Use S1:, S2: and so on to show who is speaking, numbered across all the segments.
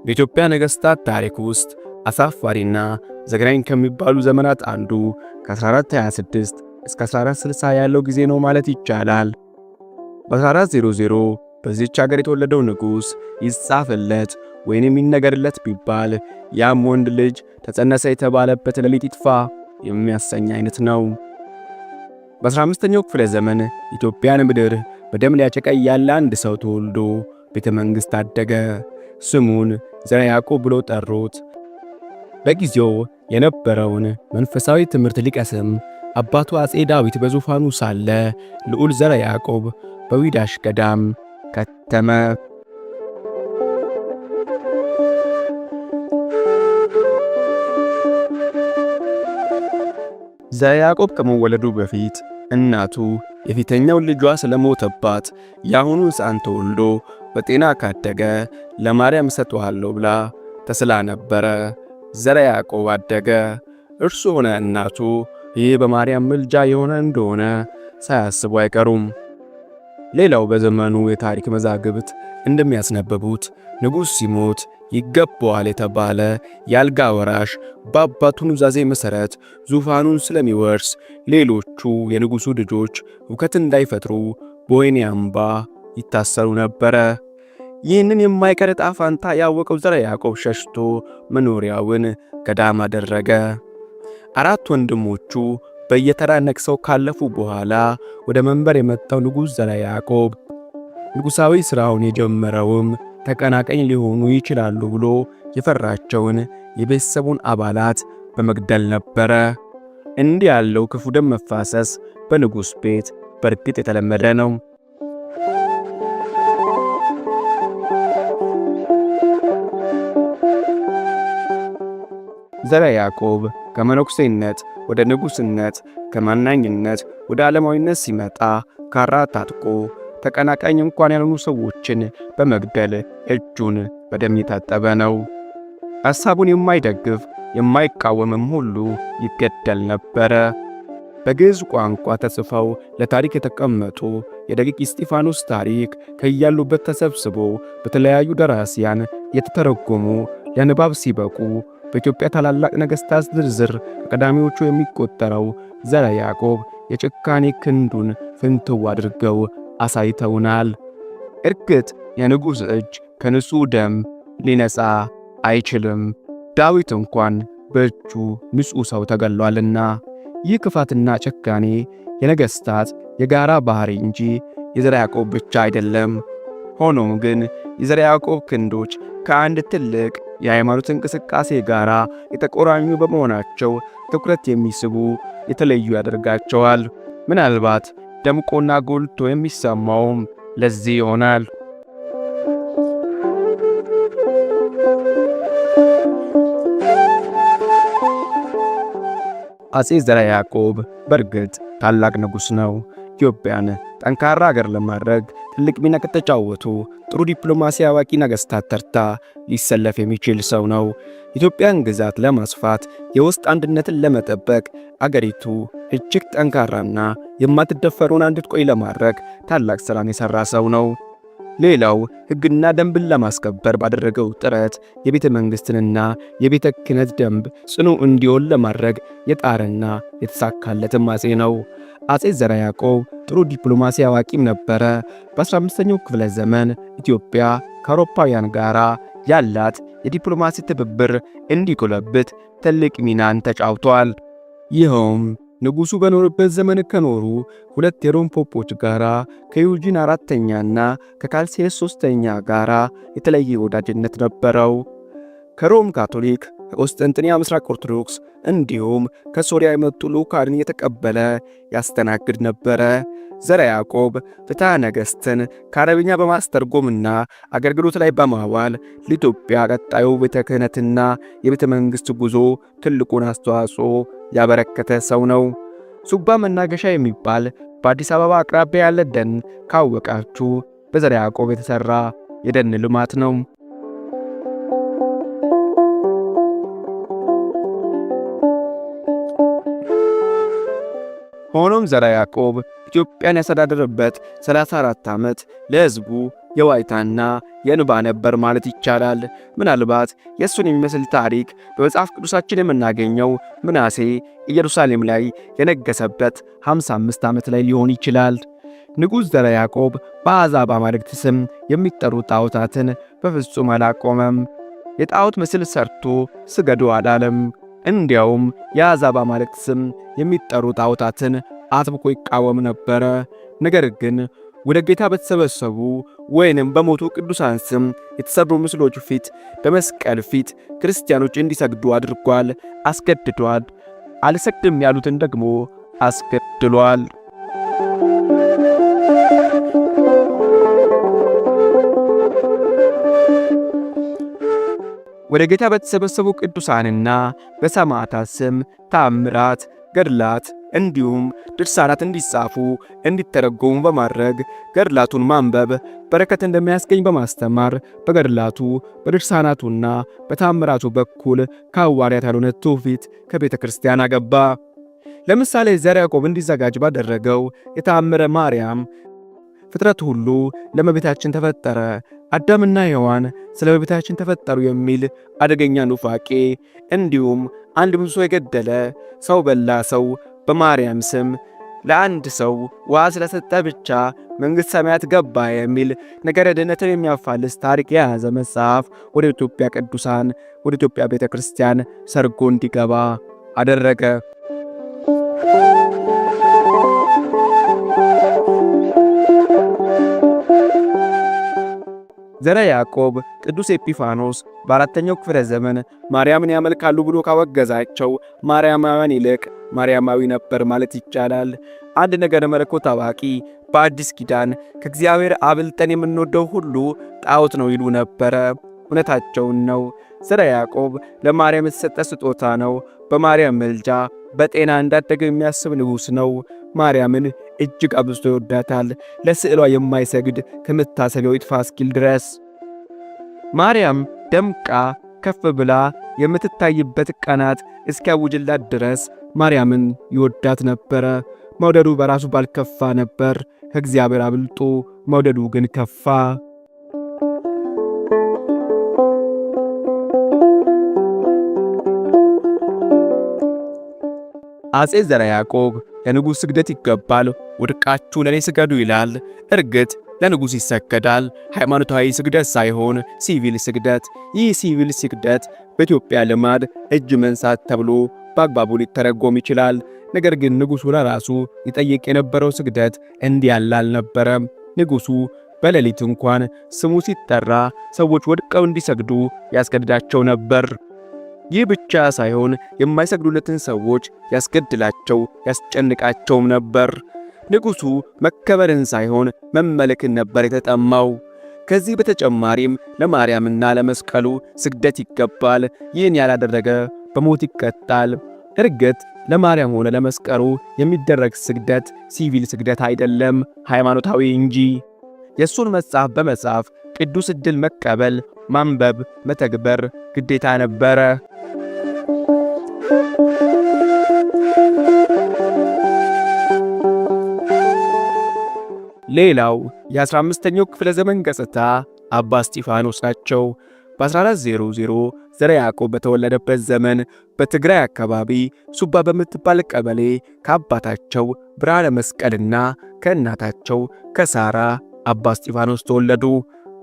S1: በኢትዮጵያ ነገሥታት ታሪክ ውስጥ አሳፋሪና ዘግናኝ ከሚባሉ ዘመናት አንዱ ከ1426 እስከ 1460 ያለው ጊዜ ነው ማለት ይቻላል። በ1400 በዚህች ሀገር የተወለደው ንጉሥ ይጻፍለት ወይንም ይነገርለት ቢባል ያም ወንድ ልጅ ተጸነሰ የተባለበት ሌሊት ይጥፋ የሚያሰኝ አይነት ነው። በ15ኛው ክፍለ ዘመን ኢትዮጵያን ምድር በደም ሊያጨቀይ ያለ አንድ ሰው ተወልዶ ቤተ መንግሥት አደገ። ስሙን ዘርዓ ያዕቆብ ብሎ ጠሩት። በጊዜው የነበረውን መንፈሳዊ ትምህርት ሊቀስም አባቱ አጼ ዳዊት በዙፋኑ ሳለ ልዑል ዘርዓ ያዕቆብ በዊዳሽ ገዳም ከተመ። ዘርዓ ያዕቆብ ከመወለዱ በፊት እናቱ የፊተኛው ልጇ ስለሞተባት የአሁኑ ሕፃን ተወልዶ በጤና ካደገ ለማርያም ሰጥቷለሁ ብላ ተስላ ነበረ። ዘርዓ ያዕቆብ አደገ። እርሱ ሆነ እናቱ ይህ በማርያም ምልጃ የሆነ እንደሆነ ሳያስቡ አይቀሩም። ሌላው በዘመኑ የታሪክ መዛግብት እንደሚያስነበቡት ንጉሥ ሲሞት ይገባዋል የተባለ የአልጋ ወራሽ በአባቱ ኑዛዜ መሠረት ዙፋኑን ስለሚወርስ ሌሎቹ የንጉሡ ልጆች ሁከት እንዳይፈጥሩ በወህኒ አምባ ይታሰሩ ነበረ። ይህንን የማይቀር ዕጣ ፋንታ ያወቀው ዘርዓ ያዕቆብ ሸሽቶ መኖሪያውን ገዳም አደረገ። 4 ወንድሞቹ በየተራ ነግሰው ካለፉ በኋላ ወደ መንበር የመጣው ንጉሥ ዘርዓ ያዕቆብ ንጉሣዊ ሥራውን የጀመረውም ተቀናቃኝ ሊሆኑ ይችላሉ ብሎ የፈራቸውን የቤተሰቡን አባላት በመግደል ነበረ። እንዲህ ያለው ክፉ ደም መፋሰስ በንጉሥ ቤት በርግጥ የተለመደ ነው። ዘርዓ ያዕቆብ ከመነኩሴነት ወደ ንጉሥነት፣ ከማናኝነት ወደ ዓለማዊነት ሲመጣ ካራ ታጥቆ ተቀናቃኝ እንኳን ያልሆኑ ሰዎችን በመግደል እጁን በደም የታጠበ ነው። ሐሳቡን የማይደግፍ የማይቃወምም ሁሉ ይገደል ነበረ። በግዕዝ ቋንቋ ተጽፈው ለታሪክ የተቀመጡ የደቂቅ እስጢፋኖስ ታሪክ ከያሉበት ተሰብስቦ በተለያዩ ደራሲያን የተተረጎሙ ለንባብ ሲበቁ በኢትዮጵያ ታላላቅ ነገሥታት ዝርዝር ከቀዳሚዎቹ የሚቆጠረው ዘርዓ ያዕቆብ የጭካኔ ክንዱን ፍንትው አድርገው አሳይተውናል። እርግጥ የንጉሥ እጅ ከንጹሕ ደም ሊነጻ አይችልም። ዳዊት እንኳን በእጁ ንጹሕ ሰው ተገሏልና። ይህ ክፋትና ጭካኔ የነገሥታት የጋራ ባሕሪ እንጂ የዘርዓ ያዕቆብ ብቻ አይደለም። ሆኖም ግን የዘርዓ ያዕቆብ ክንዶች ከአንድ ትልቅ የሃይማኖት እንቅስቃሴ ጋር የተቆራኙ በመሆናቸው ትኩረት የሚስቡ የተለዩ ያደርጋቸዋል። ምናልባት ደምቆና ጎልቶ የሚሰማውም ለዚህ ይሆናል። አጼ ዘርዓ ያዕቆብ በእርግጥ ታላቅ ንጉሥ ነው። ኢትዮጵያን ጠንካራ አገር ለማድረግ ትልቅ ሚና ከተጫወቱ ጥሩ ዲፕሎማሲ አዋቂ ነገሥታት ተርታ ሊሰለፍ የሚችል ሰው ነው። ኢትዮጵያን ግዛት ለማስፋት የውስጥ አንድነትን ለመጠበቅ አገሪቱ እጅግ ጠንካራና የማትደፈሩን እንድትቆይ ለማድረግ ታላቅ ሥራን የሠራ ሰው ነው። ሌላው ሕግና ደንብን ለማስከበር ባደረገው ጥረት የቤተ መንግሥትንና የቤተ ክህነት ደንብ ጽኑ እንዲሆን ለማድረግ የጣረና የተሳካለትም አጼ ነው። አጼ ዘርዓ ያዕቆብ ጥሩ ዲፕሎማሲ አዋቂም ነበረ። በ15ኛው ክፍለ ዘመን ኢትዮጵያ ከአውሮፓውያን ጋር ያላት የዲፕሎማሲ ትብብር እንዲጎለብት ትልቅ ሚናን ተጫውቷል። ይኸውም ንጉሡ በኖሩበት ዘመን ከኖሩ 2 የሮም ፖፖች ጋር ከዩጂን 4ኛና ከካልሲየስ 3ኛ ጋር የተለየ ወዳጅነት ነበረው። ከሮም ካቶሊክ፣ ከቆስጠንጥንያ ምስራቅ ኦርቶዶክስ እንዲሁም ከሶሪያ የመጡ ልዑካንን የተቀበለ ያስተናግድ ነበረ። ዘርዓ ያዕቆብ ፍትሐ ነገሥትን ከአረብኛ በማስተርጎምና አገልግሎት ላይ በማዋል ለኢትዮጵያ ቀጣዩ ቤተ ክህነትና የቤተ መንግሥት ጉዞ ትልቁን አስተዋጽኦ ያበረከተ ሰው ነው። ሱባ መናገሻ የሚባል በአዲስ አበባ አቅራቢያ ያለ ደን ካወቃችሁ በዘርዓ ያዕቆብ የተሠራ የደን ልማት ነው። ሆኖም ዘርዓ ያዕቆብ ኢትዮጵያን ያስተዳደረበት 34 ዓመት ለሕዝቡ የዋይታና የንባ ነበር ማለት ይቻላል። ምናልባት የእሱን የሚመስል ታሪክ በመጽሐፍ ቅዱሳችን የምናገኘው ምናሴ ኢየሩሳሌም ላይ የነገሰበት 55 ዓመት ላይ ሊሆን ይችላል። ንጉሥ ዘርዓ ያዕቆብ በአሕዛብ አማልክት ስም የሚጠሩ ጣዖታትን በፍጹም አላቆመም። የጣዖት ምስል ሰርቶ ስገዱ አላለም። እንዲያውም የአሕዛብ አማልክት ስም የሚጠሩ ጣዖታትን አጥብቆ ይቃወም ነበረ። ነገር ግን ወደ ጌታ በተሰበሰቡ ወይንም በሞቱ ቅዱሳን ስም የተሰሩ ምስሎች ፊት በመስቀል ፊት ክርስቲያኖች እንዲሰግዱ አድርጓል፣ አስገድዷል። አልሰግድም ያሉትን ደግሞ አስገድሏል። ወደ ጌታ በተሰበሰቡ ቅዱሳንና በሰማዕታት ስም ተአምራት፣ ገድላት እንዲሁም ድርሳናት እንዲጻፉ እንዲተረጎሙ በማድረግ ገድላቱን ማንበብ በረከት እንደሚያስገኝ በማስተማር በገድላቱ በድርሳናቱና በተአምራቱ በኩል ከሐዋርያት ያልሆነ ትውፊት ከቤተ ክርስቲያን አገባ። ለምሳሌ ዘርዓ ያዕቆብ እንዲዘጋጅ ባደረገው የተአምረ ማርያም ፍጥረት ሁሉ ለእመቤታችን ተፈጠረ፣ አዳምና ሔዋን ስለ እመቤታችን ተፈጠሩ የሚል አደገኛ ኑፋቄ፣ እንዲሁም አንድ ብዙ ሰው የገደለ ሰው በላ ሰው በማርያም ስም ለአንድ ሰው ውሃ ስለሰጠ ብቻ መንግሥተ ሰማያት ገባ የሚል ነገረ ድኅነትን የሚያፋልስ ታሪክ የያዘ መጽሐፍ ወደ ኢትዮጵያ ቅዱሳን ወደ ኢትዮጵያ ቤተ ክርስቲያን ሰርጎ እንዲገባ አደረገ። ዘርዓ ያዕቆብ ቅዱስ ኤጲፋኖስ በአራተኛው ክፍለ ዘመን ማርያምን ያመልካሉ ብሎ ካወገዛቸው ማርያማውያን ይልቅ ማርያማዊ ነበር ማለት ይቻላል። አንድ ነገረ መለኮት አዋቂ በአዲስ ኪዳን ከእግዚአብሔር አብልጠን የምንወደው ሁሉ ጣዖት ነው ይሉ ነበረ። እውነታቸውን ነው። ዘርዓ ያዕቆብ ለማርያም የተሰጠ ስጦታ ነው። በማርያም ምልጃ በጤና እንዳደገ የሚያስብ ንጉሥ ነው። ማርያምን እጅግ አብዝቶ ይወዳታል። ለስዕሏ የማይሰግድ ከመታሰቢያው ይጥፋ እስኪል ድረስ። ማርያም ደምቃ ከፍ ብላ የምትታይበት ቀናት እስኪያውጅላት ድረስ ማርያምን ይወዳት ነበረ። መውደዱ በራሱ ባልከፋ ነበር፣ ከእግዚአብሔር አብልጦ መውደዱ ግን ከፋ። አፄ ዘርዓ ያዕቆብ ለንጉሥ ስግደት ይገባል፣ ወድቃችሁ ለኔ ስገዱ ይላል። እርግጥ ለንጉሥ ይሰገዳል፣ ሃይማኖታዊ ስግደት ሳይሆን ሲቪል ስግደት። ይህ ሲቪል ስግደት በኢትዮጵያ ልማድ እጅ መንሳት ተብሎ በአግባቡ ሊተረጎም ይችላል። ነገር ግን ንጉሡ ለራሱ ይጠይቅ የነበረው ስግደት እንዲህ ያለ አልነበረም። ንጉሡ በሌሊት እንኳን ስሙ ሲጠራ ሰዎች ወድቀው እንዲሰግዱ ያስገድዳቸው ነበር። ይህ ብቻ ሳይሆን የማይሰግዱለትን ሰዎች ያስገድላቸው ያስጨንቃቸውም ነበር። ንጉሡ መከበርን ሳይሆን መመለክን ነበር የተጠማው። ከዚህ በተጨማሪም ለማርያምና ለመስቀሉ ስግደት ይገባል። ይህን ያላደረገ በሞት ይቀጣል። እርግጥ ለማርያም ሆነ ለመስቀሉ የሚደረግ ስግደት ሲቪል ስግደት አይደለም፣ ሃይማኖታዊ እንጂ። የእሱን መጽሐፍ በመጻፍ ቅዱስ ዕድል መቀበል፣ ማንበብ፣ መተግበር ግዴታ ነበረ። ሌላው የ15ኛው ክፍለ ዘመን ገጽታ አባ እስጢፋኖስ ናቸው። በ1400 ዘርዓ ያዕቆብ በተወለደበት ዘመን በትግራይ አካባቢ ሱባ በምትባል ቀበሌ ከአባታቸው ብርሃነ መስቀልና ከእናታቸው ከሳራ አባ እስጢፋኖስ ተወለዱ።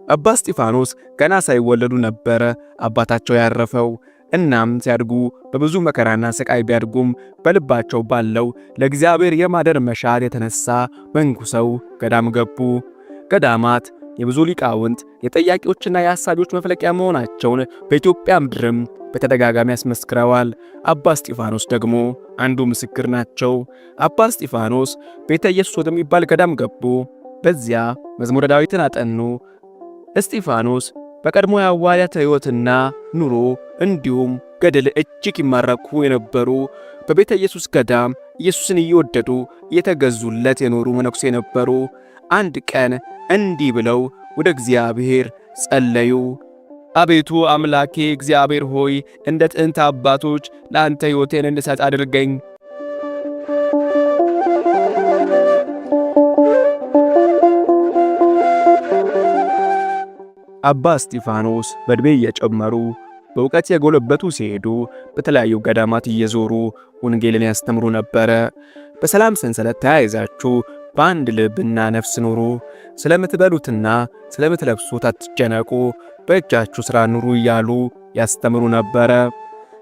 S1: አባ እስጢፋኖስ ገና ሳይወለዱ ነበረ አባታቸው ያረፈው። እናም ሲያድጉ በብዙ መከራና ስቃይ ቢያድጉም በልባቸው ባለው ለእግዚአብሔር የማደር መሻት የተነሳ መንኩሰው ገዳም ገቡ። ገዳማት የብዙ ሊቃውንት የጠያቂዎችና የሐሳቢዎች መፍለቂያ መሆናቸውን በኢትዮጵያ ምድርም በተደጋጋሚ ያስመስክረዋል። አባ እስጢፋኖስ ደግሞ አንዱ ምስክር ናቸው። አባ እስጢፋኖስ ቤተ ኢየሱስ ወደሚባል ገዳም ገቡ። በዚያ መዝሙረ ዳዊትን አጠኑ። እስጢፋኖስ በቀድሞ የሐዋርያት ሕይወትና ኑሮ እንዲሁም ገድል እጅግ ይማረኩ የነበሩ በቤተ ኢየሱስ ገዳም ኢየሱስን እየወደዱ እየተገዙለት የኖሩ መነኩሴ ነበሩ። አንድ ቀን እንዲህ ብለው ወደ እግዚአብሔር ጸለዩ። አቤቱ አምላኬ እግዚአብሔር ሆይ እንደ ጥንት አባቶች ለአንተ ሕይወቴን እንድሰጥ አድርገኝ። አባ እስጢፋኖስ በዕድሜ እየጨመሩ በእውቀት የጎለበቱ ሲሄዱ በተለያዩ ገዳማት እየዞሩ ወንጌልን ያስተምሩ ነበረ። በሰላም ሰንሰለት ተያይዛችሁ በአንድ ልብና ነፍስ ኑሩ። ስለምትበሉትና ስለምትለብሱት አትጨነቁ፣ በእጃችሁ ሥራ ኑሩ እያሉ ያስተምሩ ነበረ።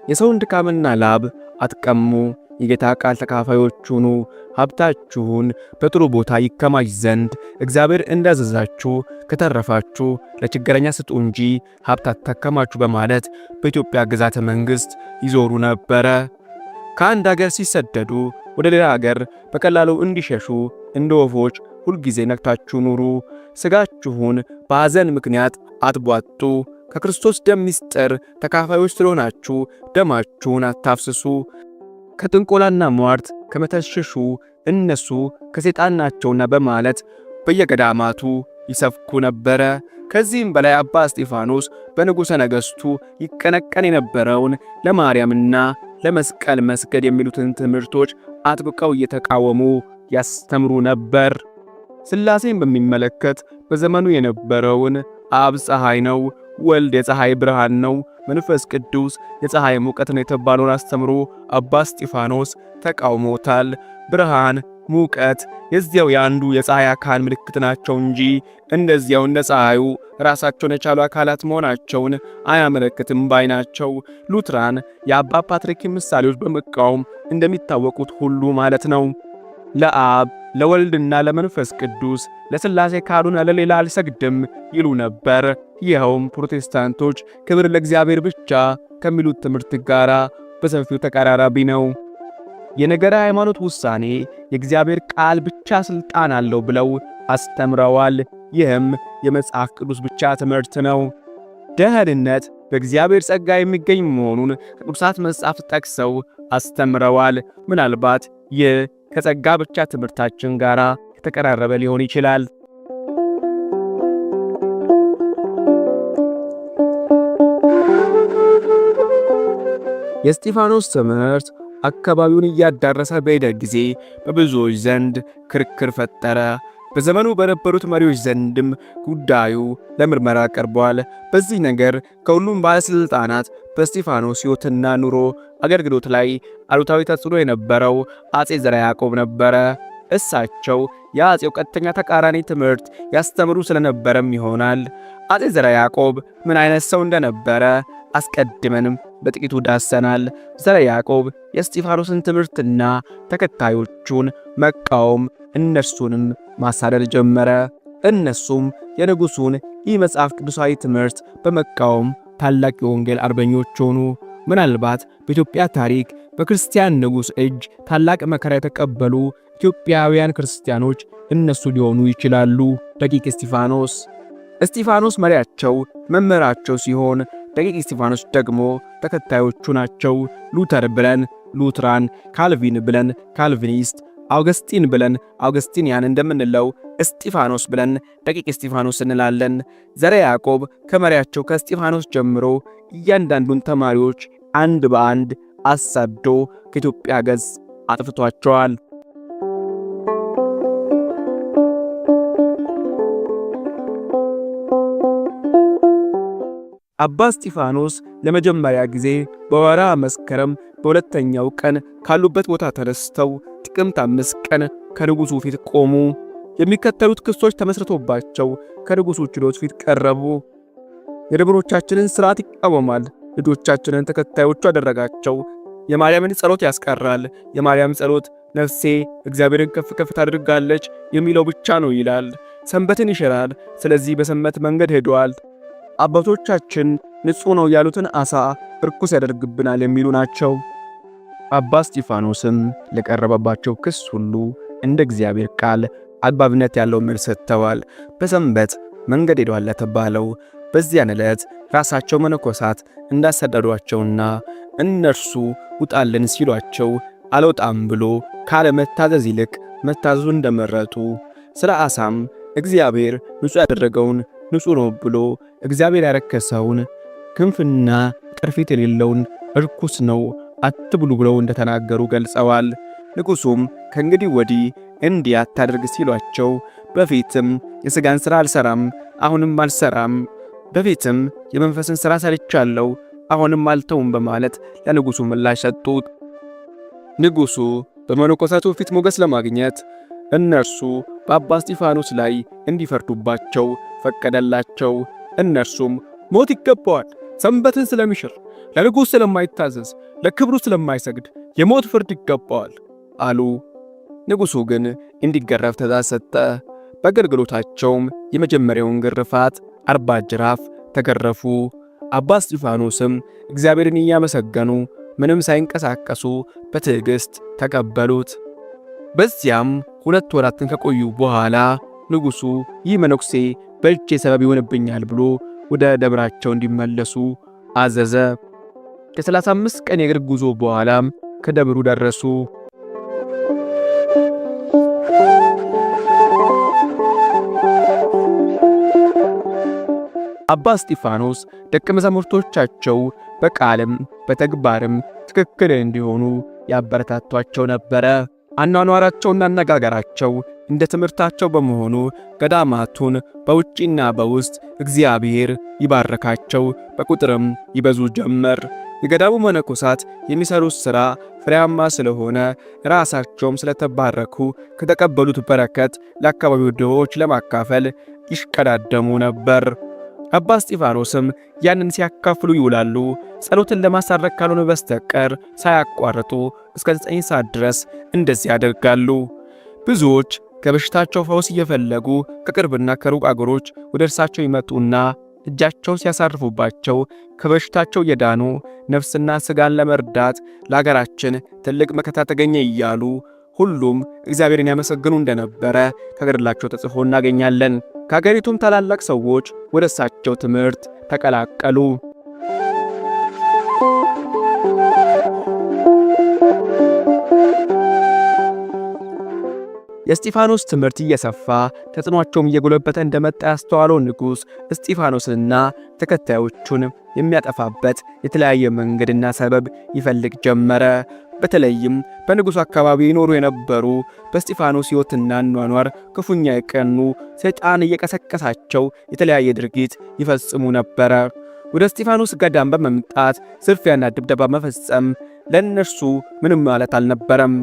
S1: የሰውን ድካምና ላብ አትቀሙ፣ የጌታ ቃል ተካፋዮች ሁኑ። ሀብታችሁን በጥሩ ቦታ ይከማች ዘንድ እግዚአብሔር እንዳዘዛችሁ ከተረፋችሁ ለችግረኛ ስጡ እንጂ ሀብት አታከማቹ በማለት በኢትዮጵያ ግዛተ መንግሥት ይዞሩ ነበረ። ከአንድ አገር ሲሰደዱ ወደ ሌላ አገር በቀላሉ እንዲሸሹ እንደ ወፎች ሁልጊዜ ነቅታችሁ ኑሩ። ሥጋችሁን በሐዘን ምክንያት አትቧጡ። ከክርስቶስ ደም ምስጢር ተካፋዮች ስለሆናችሁ ደማችሁን አታፍስሱ። ከጥንቆላና ሟርት ከመተሽሹ እነሱ ከሰይጣን ናቸውና በማለት በየገዳማቱ ይሰብኩ ነበረ። ከዚህም በላይ አባ እስጢፋኖስ በንጉሠ ነገሥቱ ይቀነቀን የነበረውን ለማርያምና ለመስቀል መስገድ የሚሉትን ትምህርቶች አጥብቀው እየተቃወሙ ያስተምሩ ነበር። ሥላሴን በሚመለከት በዘመኑ የነበረውን አብ ፀሐይ ነው፣ ወልድ የፀሐይ ብርሃን ነው፣ መንፈስ ቅዱስ የፀሐይ ሙቀት ነው የተባለውን አስተምሮ አባ እስጢፋኖስ ተቃውሞታል። ብርሃን፣ ሙቀት የዚያው የአንዱ የፀሐይ አካል ምልክት ናቸው እንጂ እንደዚያው እንደ ፀሐዩ ራሳቸውን የቻሉ አካላት መሆናቸውን አያመለክትም ባይ ናቸው። ሉትራን የአባ ፓትሪክን ምሳሌዎች በመቃወም እንደሚታወቁት ሁሉ ማለት ነው። ለአብ ለወልድና ለመንፈስ ቅዱስ ለሥላሴ ካልሆነ ለሌላ አልሰግድም ይሉ ነበር። ይኸውም ፕሮቴስታንቶች ክብር ለእግዚአብሔር ብቻ ከሚሉት ትምህርት ጋር በሰፊው ተቀራራቢ ነው። የነገረ ሃይማኖት ውሳኔ የእግዚአብሔር ቃል ብቻ ሥልጣን አለው ብለው አስተምረዋል። ይህም የመጽሐፍ ቅዱስ ብቻ ትምህርት ነው። ደህንነት በእግዚአብሔር ጸጋ የሚገኝ መሆኑን ከቅዱሳት መጽሐፍት ጠቅሰው አስተምረዋል። ምናልባት ይህ ከጸጋ ብቻ ትምህርታችን ጋር የተቀራረበ ሊሆን ይችላል። የእስጢፋኖስ ትምህርት አካባቢውን እያዳረሰ በሄደ ጊዜ በብዙዎች ዘንድ ክርክር ፈጠረ። በዘመኑ በነበሩት መሪዎች ዘንድም ጉዳዩ ለምርመራ ቀርቧል። በዚህ ነገር ከሁሉም ባለሥልጣናት በእስጢፋኖስ ሕይወትና ኑሮ አገልግሎት ላይ አሉታዊ ተጽዕኖ የነበረው አጼ ዘርዓ ያዕቆብ ነበረ። እሳቸው የአጼው ቀጥተኛ ተቃራኒ ትምህርት ያስተምሩ ስለነበረም ይሆናል። አጼ ዘርዓ ያዕቆብ ምን አይነት ሰው እንደነበረ አስቀድመንም በጥቂቱ ዳሰናል። ዘርዓ ያዕቆብ የእስጢፋኖስን ትምህርትና ተከታዮቹን መቃወም፣ እነርሱንም ማሳደድ ጀመረ። እነሱም የንጉሡን ይህ መጽሐፍ ቅዱሳዊ ትምህርት በመቃወም ታላቅ የወንጌል አርበኞች ሆኑ። ምናልባት በኢትዮጵያ ታሪክ በክርስቲያን ንጉሥ እጅ ታላቅ መከራ የተቀበሉ ኢትዮጵያውያን ክርስቲያኖች እነሱ ሊሆኑ ይችላሉ። ደቂቅ እስጢፋኖስ። እስጢፋኖስ መሪያቸው መምህራቸው ሲሆን ደቂቅ እስጢፋኖስ ደግሞ ተከታዮቹ ናቸው። ሉተር ብለን ሉትራን፣ ካልቪን ብለን ካልቪኒስት፣ አውገስጢን ብለን አውገስጢንያን እንደምንለው እስጢፋኖስ ብለን ደቂቅ እስጢፋኖስ እንላለን። ዘርዓ ያዕቆብ ከመሪያቸው ከእስጢፋኖስ ጀምሮ እያንዳንዱን ተማሪዎች አንድ በአንድ አሳዶ ከኢትዮጵያ ገጽ አጥፍቷቸዋል። አባ እስጢፋኖስ ለመጀመሪያ ጊዜ በወርሃ መስከረም በሁለተኛው ቀን ካሉበት ቦታ ተነስተው ጥቅምት 5 ቀን ከንጉሡ ፊት ቆሙ። የሚከተሉት ክሶች ተመስርቶባቸው ከንጉሡ ችሎት ፊት ቀረቡ። የደብሮቻችንን ሥርዓት ይቃወማል፣ ልጆቻችንን ተከታዮቹ አደረጋቸው፣ የማርያምን ጸሎት ያስቀራል፣ የማርያም ጸሎት ነፍሴ እግዚአብሔርን ከፍ ከፍ ታደርጋለች የሚለው ብቻ ነው ይላል። ሰንበትን ይሽራል፣ ስለዚህ በሰንበት መንገድ ሄደዋል። አባቶቻችን ንጹሕ ነው ያሉትን ዓሣ ርኩስ ያደርግብናል የሚሉ ናቸው። አባ እስጢፋኖስም ለቀረበባቸው ክስ ሁሉ እንደ እግዚአብሔር ቃል አግባብነት ያለው መልስ ሰጥተዋል። በሰንበት መንገድ ሄደዋል ለተባለው በዚያን ዕለት ራሳቸው መነኮሳት እንዳሰደዷቸውና እነርሱ ውጣልን ሲሏቸው አልወጣም ብሎ ካለመታዘዝ ይልቅ መታዘዙ እንደመረጡ፣ ስለ ዓሣም እግዚአብሔር ንጹሕ ያደረገውን ንጹሕ ነው ብሎ እግዚአብሔር ያረከሰውን ክንፍና ቅርፊት የሌለውን ርኩስ ነው አትብሉ ብለው እንደተናገሩ ገልጸዋል። ንጉሡም ከእንግዲህ ወዲህ እንዲህ አታድርግ ሲሏቸው በፊትም የሥጋን ሥራ አልሰራም አሁንም አልሰራም በፊትም የመንፈስን ሥራ ሰርቻለሁ፣ አሁንም አልተውም በማለት ለንጉሡ ምላሽ ሰጡት። ንጉሡ በመነኮሳቱ ፊት ሞገስ ለማግኘት እነርሱ በአባ እስጢፋኖስ ላይ እንዲፈርዱባቸው ፈቀደላቸው። እነርሱም ሞት ይገባዋል፣ ሰንበትን ስለሚሽር፣ ለንጉሥ ስለማይታዘዝ፣ ለክብሩ ስለማይሰግድ የሞት ፍርድ ይገባዋል አሉ። ንጉሡ ግን እንዲገረፍ ትእዛዝ ሰጠ። በአገልግሎታቸውም የመጀመሪያውን ግርፋት 40 ጅራፍ ተገረፉ። አባ እስጢፋኖስም እግዚአብሔርን እያመሰገኑ ምንም ሳይንቀሳቀሱ በትዕግሥት ተቀበሉት። በዚያም 2 ወራትን ከቆዩ በኋላ ንጉሡ ይህ መነኩሴ በእጄ ሰበብ ይሆንብኛል ብሎ ወደ ደብራቸው እንዲመለሱ አዘዘ። ከ35 ቀን የእግር ጉዞ በኋላም ከደብሩ ደረሱ። አባ እስጢፋኖስ ደቀ መዛሙርቶቻቸው በቃልም በተግባርም ትክክል እንዲሆኑ ያበረታቷቸው ነበረ። አኗኗራቸውና አነጋገራቸው እንደ ትምህርታቸው በመሆኑ ገዳማቱን በውጪና በውስጥ እግዚአብሔር ይባረካቸው፣ በቁጥርም ይበዙ ጀመር። የገዳሙ መነኮሳት የሚሰሩት ሥራ ፍሬያማ ስለሆነ ራሳቸውም ስለተባረኩ ከተቀበሉት በረከት ለአካባቢው ድሆች ለማካፈል ይሽቀዳደሙ ነበር። አባ እስጢፋኖስም ያንን ሲያካፍሉ ይውላሉ። ጸሎትን ለማሳረግ ካልሆነ በስተቀር ሳያቋርጡ እስከ 9 ሰዓት ድረስ እንደዚህ ያደርጋሉ። ብዙዎች ከበሽታቸው ፈውስ እየፈለጉ ከቅርብና ከሩቅ አገሮች ወደ እርሳቸው ይመጡና እጃቸው ሲያሳርፉባቸው ከበሽታቸው የዳኑ ነፍስና ሥጋን ለመርዳት ለአገራችን ትልቅ መከታ ተገኘ እያሉ ሁሉም እግዚአብሔርን ያመሰግኑ እንደነበረ ከገድላቸው ተጽፎ እናገኛለን። ከአገሪቱም ታላላቅ ሰዎች ወደ እሳቸው ትምህርት ተቀላቀሉ። የእስጢፋኖስ ትምህርት እየሰፋ ተጽዕኖአቸውም እየጎለበተ እንደመጣ ያስተዋለው ንጉሥ እስጢፋኖስንና ተከታዮቹን የሚያጠፋበት የተለያየ መንገድና ሰበብ ይፈልግ ጀመረ። በተለይም በንጉሡ አካባቢ ይኖሩ የነበሩ በእስጢፋኖስ ሕይወትና አኗኗር ክፉኛ የቀኑ ሰይጣን እየቀሰቀሳቸው የተለያየ ድርጊት ይፈጽሙ ነበረ። ወደ እስጢፋኖስ ገዳም በመምጣት ዝርፊያና ድብደባ መፈጸም ለእነርሱ ምንም ማለት አልነበረም።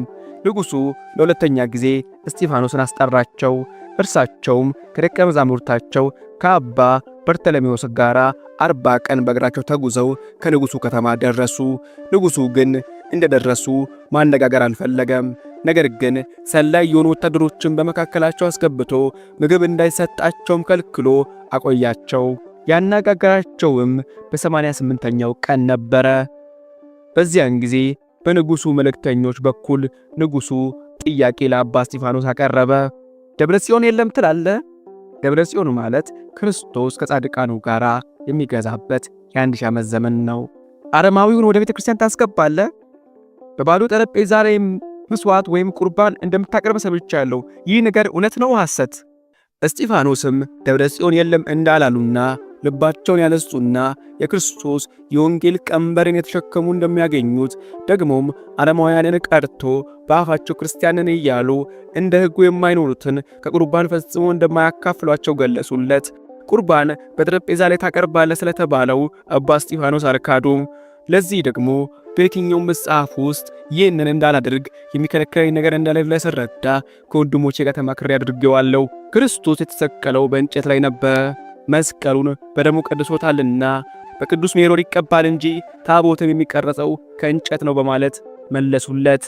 S1: ንጉሡ ለሁለተኛ ጊዜ እስጢፋኖስን አስጠራቸው። እርሳቸውም ከደቀ መዛሙርታቸው ከአባ በርተሎሜዎስ ጋር 40 ቀን በእግራቸው ተጉዘው ከንጉሡ ከተማ ደረሱ። ንጉሡ ግን እንደደረሱ ማነጋገር አልፈለገም። ነገር ግን ሰላይ የሆኑ ወታደሮችን በመካከላቸው አስገብቶ ምግብ እንዳይሰጣቸውም ከልክሎ አቆያቸው። ያነጋገራቸውም በ88ኛው ቀን ነበረ። በዚያን ጊዜ በንጉሡ መልእክተኞች በኩል ንጉሡ ጥያቄ ለአባ እስጢፋኖስ አቀረበ። ደብረ ጽዮን የለም ትላለህ? ደብረ ጽዮን ማለት ክርስቶስ ከጻድቃኑ ጋር የሚገዛበት የ1000 ዓመት ዘመን ነው። አረማዊውን ወደ ቤተ ክርስቲያን ታስገባለህ? በባዶ ጠረጴዛ ላይ ምስዋዕት ወይም ቁርባን እንደምታቀርብ ሰምቻለሁ። ይህ ነገር እውነት ነው ሐሰት? እስጢፋኖስም ደብረ ጽዮን የለም እንዳላሉና ልባቸውን ያነጹና የክርስቶስ የወንጌል ቀንበርን የተሸከሙ እንደሚያገኙት ደግሞም አረማውያንን ቀርቶ በአፋቸው ክርስቲያንን እያሉ እንደ ሕጉ የማይኖሩትን ከቁርባን ፈጽሞ እንደማያካፍሏቸው ገለጹለት። ቁርባን በጠረጴዛ ላይ ታቀርባለህ ስለተባለው አባ እስጢፋኖስ አልካዱም። ለዚህ ደግሞ በየትኛውም መጽሐፍ ውስጥ ይህንን እንዳላደርግ የሚከለክለኝ ነገር እንደሌለ ስረዳ ከወንድሞቼ ጋር ተማክሬ አድርጌዋለሁ። ክርስቶስ የተሰቀለው በእንጨት ላይ ነበር። መስቀሉን በደሙ ቀድሶታልና በቅዱስ ሜሮን ይቀባል እንጂ ታቦትም የሚቀረጸው ከእንጨት ነው በማለት መለሱለት።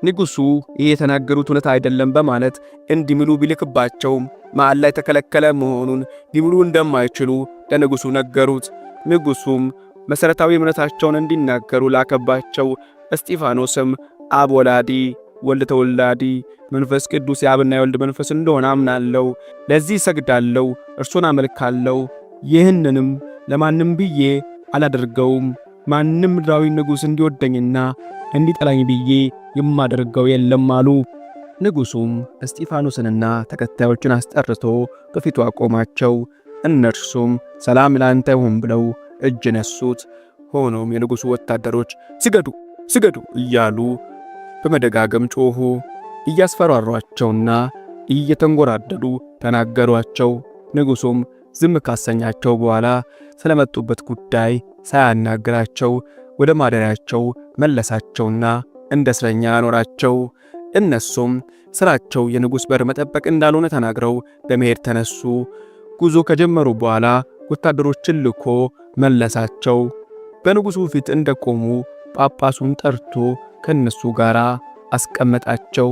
S1: ንጉሡ ይህ የተናገሩት እውነት አይደለም በማለት እንዲምሉ ቢልክባቸውም መሃል ላይ ተከለከለ መሆኑን ሊምሉ እንደማይችሉ ለንጉሡ ነገሩት። ንጉሡም መሠረታዊ እምነታቸውን እንዲናገሩ ላከባቸው። እስጢፋኖስም አብ ወላዲ ወልድ ተወላዲ መንፈስ ቅዱስ የአብና የወልድ መንፈስ እንደሆነ አምናለሁ፣ ለዚህ ሰግዳለሁ፣ እርሱን አመልካለሁ። ይህንንም ለማንም ብዬ አላደርገውም። ማንም ምድራዊ ንጉሥ እንዲወደኝና እንዲጠላኝ ብዬ የማደርገው የለም አሉ። ንጉሡም እስጢፋኖስንና ተከታዮችን አስጠርቶ በፊቱ አቆማቸው። እነርሱም ሰላም ላንተ ይሁን ብለው እጅ ነሱት። ሆኖም የንጉሡ ወታደሮች ስገዱ ስገዱ እያሉ በመደጋገም ጮኹ። እያስፈራሯቸውና እየተንጎራደዱ ተናገሯቸው። ንጉሡም ዝም ካሰኛቸው በኋላ ስለመጡበት ጉዳይ ሳያናግራቸው ወደ ማደሪያቸው መለሳቸውና እንደ እስረኛ አኖራቸው። እነሱም ስራቸው የንጉሥ በር መጠበቅ እንዳልሆነ ተናግረው ለመሄድ ተነሱ። ጉዞ ከጀመሩ በኋላ ወታደሮችን ልኮ መለሳቸው። በንጉሡ ፊት እንደቆሙ ጳጳሱን ጠርቶ ከነሱ ጋር አስቀመጣቸው።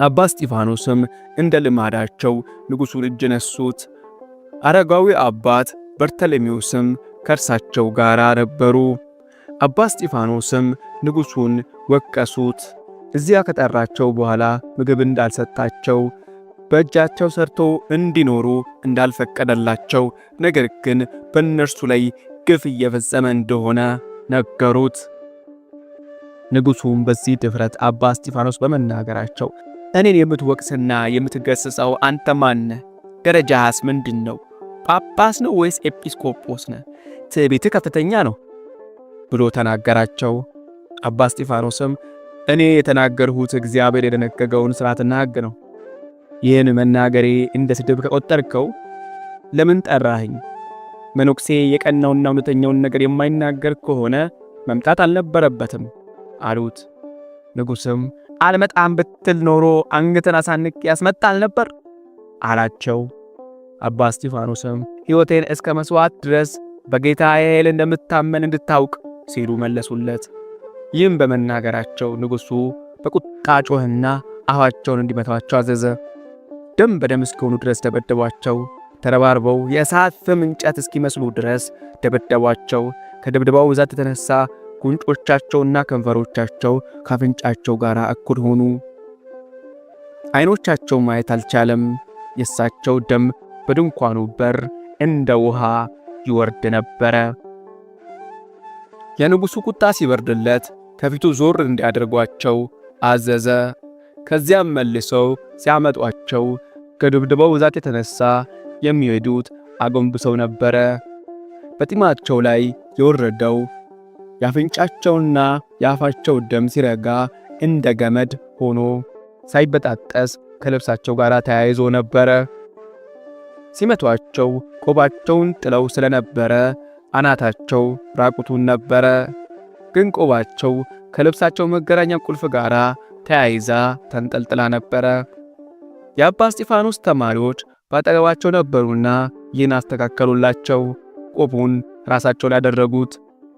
S1: አባ እስጢፋኖስም እንደ ልማዳቸው ንጉሡን እጅ ነሱት። አረጋዊ አባት በርተሎሜዎስም ከእርሳቸው ጋር ነበሩ። አባ እስጢፋኖስም ንጉሡን ወቀሱት። እዚያ ከጠራቸው በኋላ ምግብ እንዳልሰጣቸው፣ በእጃቸው ሰርቶ እንዲኖሩ እንዳልፈቀደላቸው፣ ነገር ግን በእነርሱ ላይ ግፍ እየፈጸመ እንደሆነ ነገሩት። ንጉሡም በዚህ ድፍረት አባ እስጢፋኖስ በመናገራቸው እኔን የምትወቅስና የምትገስጸው አንተ ማን ነህ? ደረጃህስ ምንድን ነው? ጳጳስ ነው ወይስ ኤጲስቆጶስ ነህ? ትዕቢትህ ከፍተኛ ነው ብሎ ተናገራቸው። አባ እስጢፋኖስም እኔ የተናገርሁት እግዚአብሔር የደነገገውን ሥርዓትና ሕግ ነው። ይህን መናገሬ እንደ ስድብ ከቆጠርከው ለምን ጠራኸኝ? መነኩሴ የቀናውና እውነተኛውን ነገር የማይናገር ከሆነ መምጣት አልነበረበትም አሉት። ንጉሥም አልመጣም ብትል ኖሮ አንገትን አሳንቄ ያስመጣል ነበር አላቸው። አባ እስጢፋኖስም ሕይወቴን እስከ መሥዋዕት ድረስ በጌታዬ ኃይል እንደምታመን እንድታውቅ ሲሉ መለሱለት። ይህም በመናገራቸው ንጉሡ በቁጣ ጮኸና አፋቸውን እንዲመቷቸው አዘዘ። ደም በደም እስኪሆኑ ድረስ ደበደቧቸው። ተረባርበው የእሳት ፍም እንጨት እስኪመስሉ ድረስ ደበደቧቸው። ከድብደባው ብዛት የተነሳ ጉንጮቻቸውና ከንፈሮቻቸው ካፍንጫቸው ጋር እኩል ሆኑ። ዓይኖቻቸው ማየት አልቻለም። የእሳቸው ደም በድንኳኑ በር እንደ ውሃ ይወርድ ነበረ። የንጉሡ ቁጣ ሲበርድለት ከፊቱ ዞር እንዲያደርጓቸው አዘዘ። ከዚያም መልሰው ሲያመጧቸው ከድብደባው ብዛት የተነሳ የሚሄዱት አጎንብሰው ነበረ። በጢማቸው ላይ የወረደው የአፍንጫቸውና የአፋቸው ደም ሲረጋ እንደ ገመድ ሆኖ ሳይበጣጠስ ከልብሳቸው ጋር ተያይዞ ነበረ። ሲመቷቸው ቆባቸውን ጥለው ስለነበረ አናታቸው ራቁቱን ነበረ። ግን ቆባቸው ከልብሳቸው መገናኛ ቁልፍ ጋር ተያይዛ ተንጠልጥላ ነበረ። የአባ እስጢፋኖስ ተማሪዎች ባጠገባቸው ነበሩና ይህን አስተካከሉላቸው። ቆቡን ራሳቸው ላይ ያደረጉት፣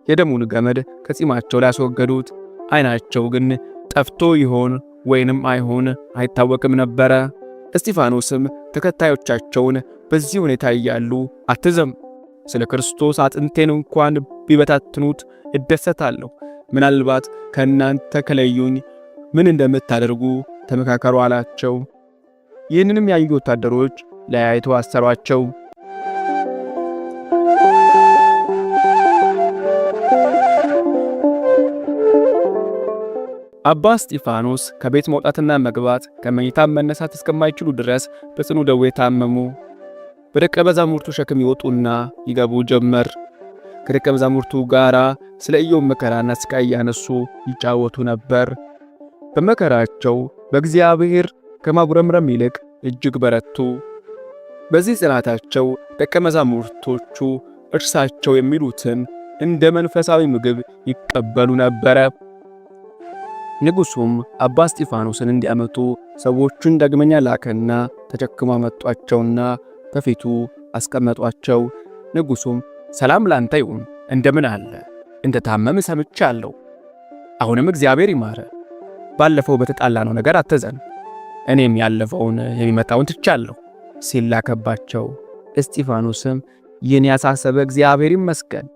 S1: የደሙን ገመድ ከጺማቸው ላይ ያስወገዱት። ዓይናቸው ግን ጠፍቶ ይሆን ወይንም አይሆን አይታወቅም ነበረ። እስጢፋኖስም ተከታዮቻቸውን በዚህ ሁኔታ እያሉ አትዘም፣ ስለ ክርስቶስ አጥንቴን እንኳን ቢበታትኑት እደሰታለሁ። ምናልባት ከእናንተ ከለዩኝ ምን እንደምታደርጉ ተመካከሩ አላቸው። ይህንንም ያዩ ወታደሮች ለያይተው አሰሯቸው። አባ እስጢፋኖስ ከቤት መውጣትና መግባት ከመኝታ መነሳት እስከማይችሉ ድረስ በጽኑ ደዌ ታመሙ። በደቀ መዛሙርቱ ሸክም ይወጡና ይገቡ ጀመር። ከደቀ መዛሙርቱ ጋር ስለ ኢዮብ መከራና ስቃይ ያነሱ ይጫወቱ ነበር። በመከራቸው በእግዚአብሔር ከማጉረምረም ይልቅ እጅግ በረቱ። በዚህ ጽናታቸው ደቀ መዛሙርቶቹ እርሳቸው የሚሉትን እንደ መንፈሳዊ ምግብ ይቀበሉ ነበረ። ንጉሡም አባ እስጢፋኖስን እንዲያመጡ ሰዎቹን ዳግመኛ ላከና ተሸክማ መጧቸውና በፊቱ አስቀመጧቸው። ንጉሡም ሰላም ላንተ ይሁን፣ እንደምን አለ? እንደ ታመም ሰምቻለሁ። አሁንም እግዚአብሔር ይማረ። ባለፈው በተጣላነው ነገር አትዘን፣ እኔም ያለፈውን የሚመጣውን ትቻለሁ ሲል ላከባቸው። እስጢፋኖስም ይህን ያሳሰበ እግዚአብሔር ይመስገን፣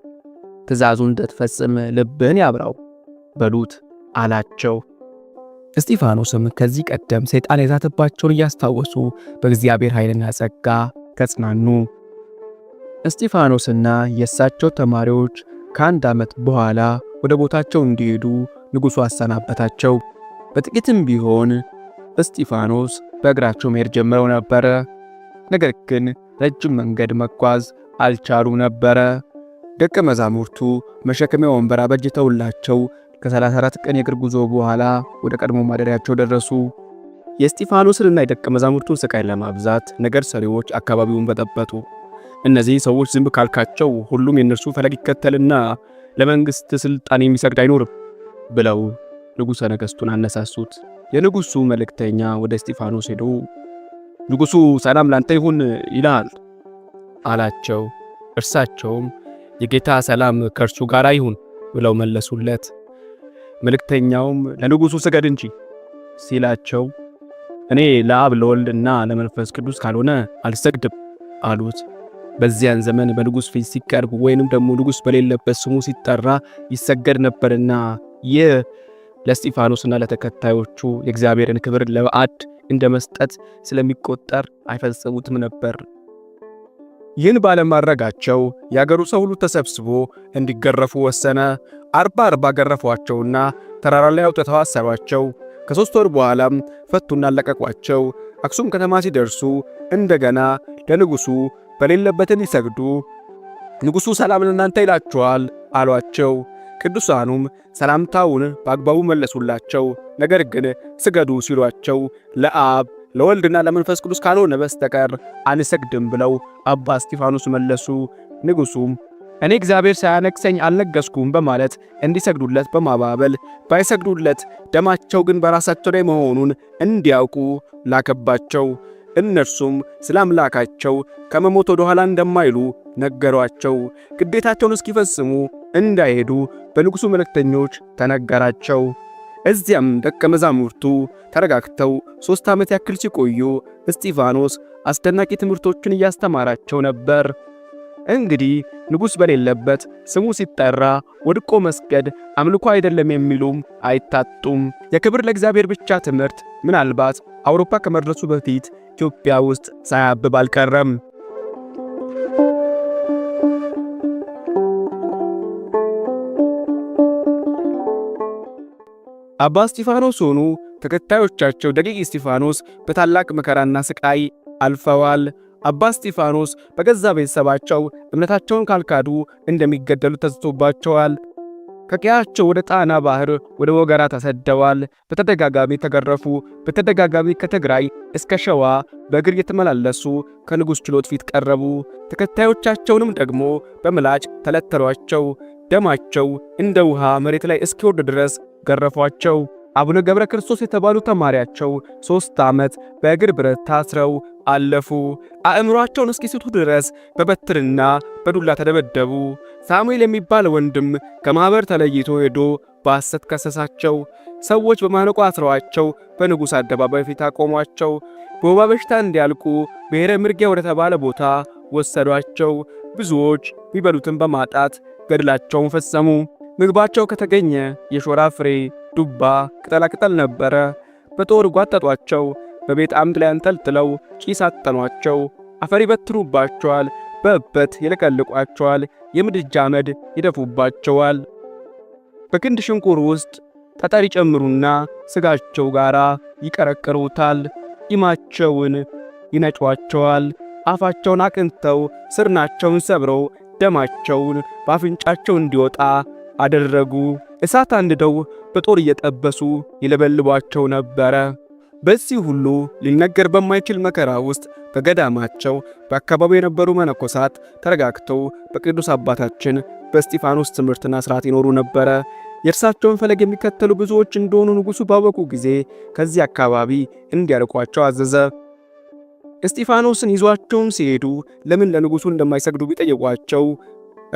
S1: ትእዛዙን እንድትፈጽም ልብህን ያብራው በሉት አላቸው። እስጢፋኖስም ከዚህ ቀደም ሰይጣን የዛተባቸውን እያስታወሱ በእግዚአብሔር ኃይልና ጸጋ ተጽናኑ። እስጢፋኖስና የእሳቸው ተማሪዎች ከአንድ ዓመት በኋላ ወደ ቦታቸው እንዲሄዱ ንጉሡ አሰናበታቸው። በጥቂትም ቢሆን እስጢፋኖስ በእግራቸው መሄድ ጀምረው ነበረ። ነገር ግን ረጅም መንገድ መጓዝ አልቻሉም ነበረ። ደቀ መዛሙርቱ መሸከሚያ ወንበር አበጅተውላቸው ከ34 ቀን የእግር ጉዞ በኋላ ወደ ቀድሞ ማደሪያቸው ደረሱ። የእስጢፋኖስንና የደቀ መዛሙርቱን ስቃይ ለማብዛት ነገር ሰሪዎች አካባቢውን በጠበጡ። እነዚህ ሰዎች ዝም ካልካቸው ሁሉም የእነርሱ ፈለግ ይከተልና ለመንግሥት ሥልጣን የሚሰግድ አይኖርም ብለው ንጉሠ ነገሥቱን አነሳሱት። የንጉሡ መልእክተኛ ወደ እስጢፋኖስ ሄዶ ንጉሡ ሰላም ላንተ ይሁን ይላል አላቸው። እርሳቸውም የጌታ ሰላም ከእርሱ ጋር ይሁን ብለው መለሱለት። መልእክተኛውም ለንጉሡ ስገድ እንጂ ሲላቸው እኔ ለአብ ለወልድና ለመንፈስ ቅዱስ ካልሆነ አልሰግድም አሉት። በዚያን ዘመን በንጉሥ ፊት ሲቀርብ ወይንም ደግሞ ንጉሥ በሌለበት ስሙ ሲጠራ ይሰገድ ነበርና ይህ ለእስጢፋኖስና ለተከታዮቹ የእግዚአብሔርን ክብር ለባዕድ እንደ መስጠት ስለሚቆጠር አይፈጽሙትም ነበር። ይህን ባለማድረጋቸው የአገሩ ሰው ሁሉ ተሰብስቦ እንዲገረፉ ወሰነ። 40 ገረፏቸውና ተራራ ላይ አውጥተው አሰሯቸው። ከ3 ወር በኋላም ፈቱና አለቀቋቸው። አክሱም ከተማ ሲደርሱ እንደገና ለንጉሡ በሌለበት እንዲሰግዱ ንጉሡ ሰላም ለእናንተ ይላችኋል አሏቸው። ቅዱሳኑም ሰላምታውን በአግባቡ መለሱላቸው። ነገር ግን ስገዱ ሲሏቸው ለአብ ለወልድና ለመንፈስ ቅዱስ ካልሆነ በስተቀር አንሰግድም ብለው አባ እስጢፋኖስ መለሱ። ንጉሡም እኔ እግዚአብሔር ሳያነግሰኝ አልነገስኩም በማለት እንዲሰግዱለት በማባበል ባይሰግዱለት ደማቸው ግን በራሳቸው ላይ መሆኑን እንዲያውቁ ላከባቸው። እነርሱም ስለ አምላካቸው ከመሞት ወደ ኋላ እንደማይሉ ነገሯቸው። ግዴታቸውን እስኪፈጽሙ እንዳይሄዱ በንጉሡ መልእክተኞች ተነገራቸው። እዚያም ደቀ መዛሙርቱ ተረጋግተው 3 ዓመት ያክል ሲቆዩ እስጢፋኖስ አስደናቂ ትምህርቶችን እያስተማራቸው ነበር። እንግዲህ ንጉሥ በሌለበት ስሙ ሲጠራ ወድቆ መስገድ አምልኮ አይደለም የሚሉም አይታጡም። የክብር ለእግዚአብሔር ብቻ ትምህርት ምናልባት አውሮፓ ከመድረሱ በፊት ኢትዮጵያ ውስጥ ሳያብብ አልቀረም። አባ እስጢፋኖስ ሆኑ ተከታዮቻቸው ደቂቅ እስጢፋኖስ በታላቅ መከራና ስቃይ አልፈዋል። አባ እስጢፋኖስ በገዛ ቤተሰባቸው እምነታቸውን ካልካዱ እንደሚገደሉ ተዝቶባቸዋል። ከቀያቸው ወደ ጣና ባህር ወደ ወገራ ተሰደዋል። በተደጋጋሚ ተገረፉ። በተደጋጋሚ ከትግራይ እስከ ሸዋ በእግር የተመላለሱ ከንጉሥ ችሎት ፊት ቀረቡ። ተከታዮቻቸውንም ደግሞ በምላጭ ተለተሏቸው። ደማቸው እንደ ውሃ መሬት ላይ እስኪወርድ ድረስ ገረፏቸው። አቡነ ገብረ ክርስቶስ የተባሉ ተማሪያቸው 3 ዓመት በእግር ብረት ታስረው አለፉ። አእምሮአቸውን እስኪስቱ ድረስ በበትርና በዱላ ተደበደቡ። ሳሙኤል የሚባል ወንድም ከማኅበር ተለይቶ ሄዶ በሐሰት ከሰሳቸው። ሰዎች በማነቆ አስረዋቸው በንጉሥ አደባባይ ፊት አቆሟቸው። በወባ በሽታ እንዲያልቁ ብሔረ ምርጊያ ወደ ተባለ ቦታ ወሰዷቸው። ብዙዎች ቢበሉትን በማጣት ገድላቸውን ፈጸሙ። ምግባቸው ከተገኘ የሾራ ፍሬ፣ ዱባ፣ ቅጠላቅጠል ነበረ። በጦር ጓጠጧቸው። በቤት አምድ ላይ አንጠልጥለው ጭስ አጠኗቸው። አፈር ይበትኑባቸዋል። በእበት ይለቀልቋቸዋል። የምድጃ አመድ ይደፉባቸዋል። በክንድ ሽንቁር ውስጥ ጠጠር ይጨምሩና ስጋቸው ጋር ይቀረቅሩታል። ጢማቸውን ይነጯቸዋል። አፋቸውን አቅንተው ስርናቸውን ሰብረው ደማቸውን በአፍንጫቸው እንዲወጣ አደረጉ። እሳት አንድደው በጦር እየጠበሱ ይለበልቧቸው ነበረ። በዚህ ሁሉ ሊነገር በማይችል መከራ ውስጥ በገዳማቸው በአካባቢው የነበሩ መነኮሳት ተረጋግተው በቅዱስ አባታችን በእስጢፋኖስ ትምህርትና ሥርዓት ይኖሩ ነበረ። የእርሳቸውን ፈለግ የሚከተሉ ብዙዎች እንደሆኑ ንጉሡ ባወቁ ጊዜ ከዚህ አካባቢ እንዲያርቋቸው አዘዘ። እስጢፋኖስን ይዟቸውን ሲሄዱ ለምን ለንጉሡ እንደማይሰግዱ ቢጠይቋቸው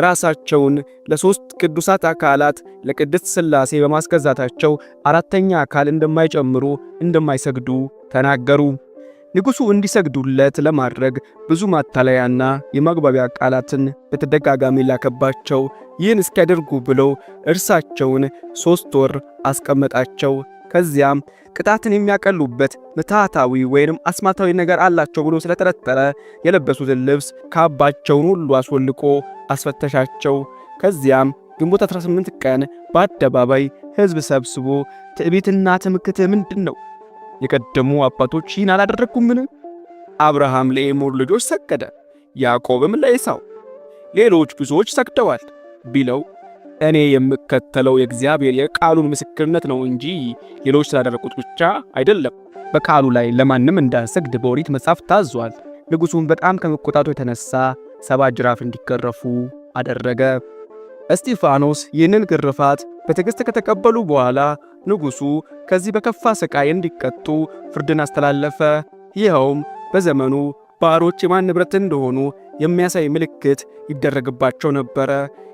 S1: ራሳቸውን ለ3 ቅዱሳት አካላት ለቅድስት ሥላሴ በማስገዛታቸው 4ኛ አካል እንደማይጨምሩ እንደማይሰግዱ ተናገሩ። ንጉሡ እንዲሰግዱለት ለማድረግ ብዙ ማታለያና የማግባቢያ ቃላትን በተደጋጋሚ ላከባቸው። ይህን እስኪያደርጉ ብለው እርሳቸውን 3 ወር አስቀመጣቸው። ከዚያም ቅጣትን የሚያቀሉበት ምትሃታዊ ወይንም አስማታዊ ነገር አላቸው ብሎ ስለተረጠረ የለበሱትን ልብስ ካባቸውን ሁሉ አስወልቆ አስፈተሻቸው። ከዚያም ግንቦት 18 ቀን በአደባባይ ሕዝብ ሰብስቦ ትዕቢትና ትምክህት ምንድን ነው? የቀደሙ አባቶች ይህን አላደረጉምን? አብርሃም ለኤሞር ልጆች ሰገደ፣ ያዕቆብም ለኤሳው፣ ሌሎች ብዙዎች ሰግደዋል ቢለው እኔ የምከተለው የእግዚአብሔር የቃሉን ምስክርነት ነው እንጂ ሌሎች ስላደረጉት ብቻ አይደለም በቃሉ ላይ ለማንም እንዳንሰግድ በኦሪት መጽሐፍ ታዟል። ንጉሡም በጣም ከመቆጣቱ የተነሳ 7 ጅራፍ እንዲገረፉ አደረገ። እስጢፋኖስ ይህንን ግርፋት በትዕግሥት ከተቀበሉ በኋላ ንጉሡ ከዚህ በከፋ ሥቃይ እንዲቀጡ ፍርድን አስተላለፈ። ይኸውም በዘመኑ ባሮች የማን ንብረት እንደሆኑ የሚያሳይ ምልክት ይደረግባቸው ነበረ።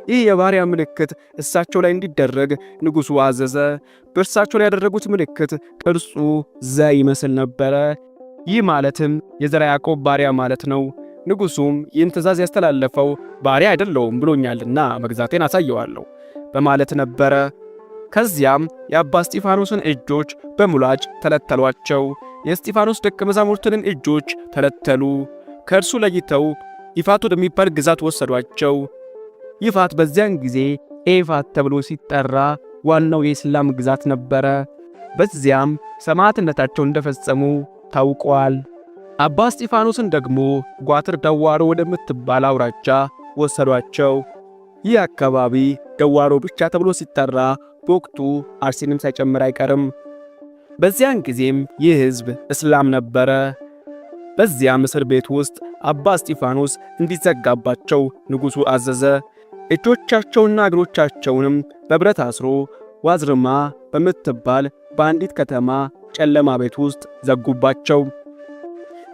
S1: ይህ የባሪያ ምልክት እሳቸው ላይ እንዲደረግ ንጉሡ አዘዘ። በእርሳቸው ላይ ያደረጉት ምልክት ቅርጹ ዘ ይመስል ነበረ። ይህ ማለትም የዘርዓ ያዕቆብ ባሪያ ማለት ነው። ንጉሡም ይህን ትእዛዝ ያስተላለፈው ባሪያ አይደለሁም ብሎኛልና መግዛቴን አሳየዋለሁ በማለት ነበረ። ከዚያም የአባ እስጢፋኖስን እጆች በሙላጭ ተለተሏቸው። የእስጢፋኖስ ደቀ መዛሙርትንን እጆች ተለተሉ። ከእርሱ ለይተው ይፋት ወደሚባል ግዛት ወሰዷቸው። ይፋት በዚያን ጊዜ ኤፋት ተብሎ ሲጠራ ዋናው የእስላም ግዛት ነበረ። በዚያም ሰማዕትነታቸውን እንደፈጸሙ ታውቋል። አባ እስጢፋኖስን ደግሞ ጓትር ደዋሮ ወደምትባል አውራጃ ወሰዷቸው። ይህ አካባቢ ደዋሮ ብቻ ተብሎ ሲጠራ በወቅቱ አርሲንም ሳይጨምር አይቀርም። በዚያን ጊዜም ይህ ሕዝብ እስላም ነበረ። በዚያም እስር ቤት ውስጥ አባ እስጢፋኖስ እንዲዘጋባቸው ንጉሡ አዘዘ። እጆቻቸውና እግሮቻቸውንም በብረት አስሮ ዋዝርማ በምትባል በአንዲት ከተማ ጨለማ ቤት ውስጥ ዘጉባቸው።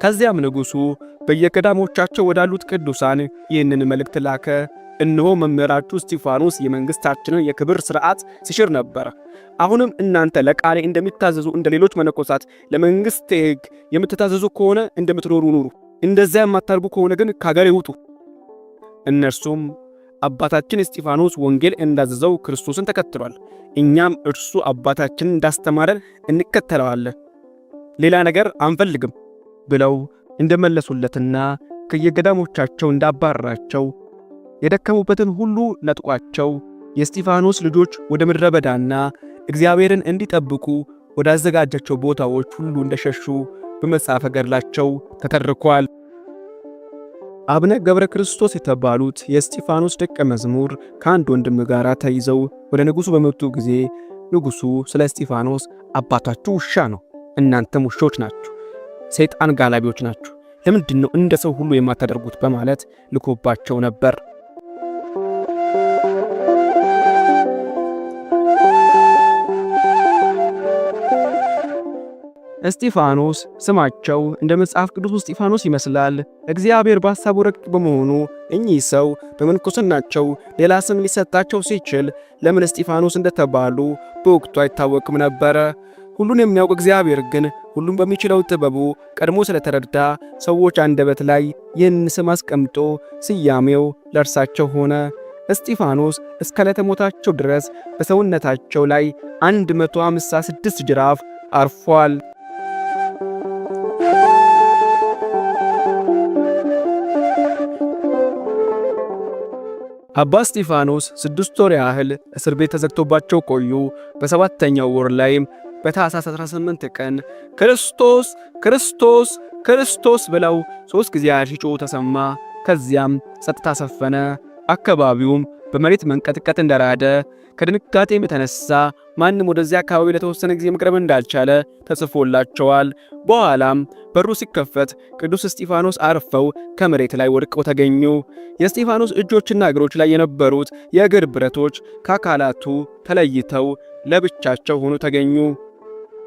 S1: ከዚያም ንጉሡ በየገዳሞቻቸው ወዳሉት ቅዱሳን ይህንን መልእክት ላከ። እነሆ መምህራችሁ እስጢፋኖስ የመንግሥታችንን የክብር ሥርዓት ሲሽር ነበር። አሁንም እናንተ ለቃሌ እንደሚታዘዙ እንደ ሌሎች መነኮሳት ለመንግሥቴ ሕግ የምትታዘዙ ከሆነ እንደምትኖሩ ኑሩ፣ እንደዚያ የማታርጉ ከሆነ ግን ከአገሬ ውጡ። እነርሱም አባታችን እስጢፋኖስ ወንጌል እንዳዘዘው ክርስቶስን ተከትሏል፣ እኛም እርሱ አባታችን እንዳስተማረን እንከተለዋለን፣ ሌላ ነገር አንፈልግም ብለው እንደመለሱለትና ከየገዳሞቻቸው እንዳባረራቸው የደከሙበትን ሁሉ ነጥቋቸው የእስጢፋኖስ ልጆች ወደ ምድረ በዳና እግዚአብሔርን እንዲጠብቁ ወዳዘጋጃቸው ቦታዎች ሁሉ እንደሸሹ በመጽሐፈ ገድላቸው ተተርኳል። አቡነ ገብረ ክርስቶስ የተባሉት የእስጢፋኖስ ደቀ መዝሙር ከአንድ ወንድም ጋር ተይዘው ወደ ንጉሡ በመጡ ጊዜ ንጉሡ ስለ እስጢፋኖስ አባታችሁ ውሻ ነው፣ እናንተም ውሾች ናችሁ፣ ሰይጣን ጋላቢዎች ናችሁ፣ ለምንድን ነው እንደ ሰው ሁሉ የማታደርጉት በማለት ልኮባቸው ነበር። እስጢፋኖስ ስማቸው እንደ መጽሐፍ ቅዱስ እስጢፋኖስ ይመስላል። እግዚአብሔር በሐሳቡ ረቂቅ በመሆኑ እኚህ ሰው በምንኩስናቸው ሌላ ስም ሊሰጣቸው ሲችል ለምን እስጢፋኖስ እንደተባሉ በወቅቱ አይታወቅም ነበረ። ሁሉን የሚያውቅ እግዚአብሔር ግን ሁሉን በሚችለው ጥበቡ ቀድሞ ስለተረዳ ሰዎች አንደበት ላይ ይህን ስም አስቀምጦ ስያሜው ለእርሳቸው ሆነ። እስጢፋኖስ እስከ ዕለተ ሞታቸው ድረስ በሰውነታቸው ላይ 156 ጅራፍ አርፏል። አባ እስጢፋኖስ 6 ወር ያህል እስር ቤት ተዘግቶባቸው ቆዩ። በሰባተኛው ወር ላይም በታኅሳስ 18 ቀን ክርስቶስ ክርስቶስ ክርስቶስ ብለው 3 ጊዜ ሲጮኹ ተሰማ። ከዚያም ጸጥታ ሰፈነ። አካባቢውም በመሬት መንቀጥቀጥ እንደራደ። ከድንጋጤም የተነሳ ማንም ወደዚያ አካባቢ ለተወሰነ ጊዜ መቅረብ እንዳልቻለ ተጽፎላቸዋል። በኋላም በሩ ሲከፈት ቅዱስ እስጢፋኖስ አርፈው ከመሬት ላይ ወድቀው ተገኙ። የእስጢፋኖስ እጆችና እግሮች ላይ የነበሩት የእግር ብረቶች ከአካላቱ ተለይተው ለብቻቸው ሆኖ ተገኙ።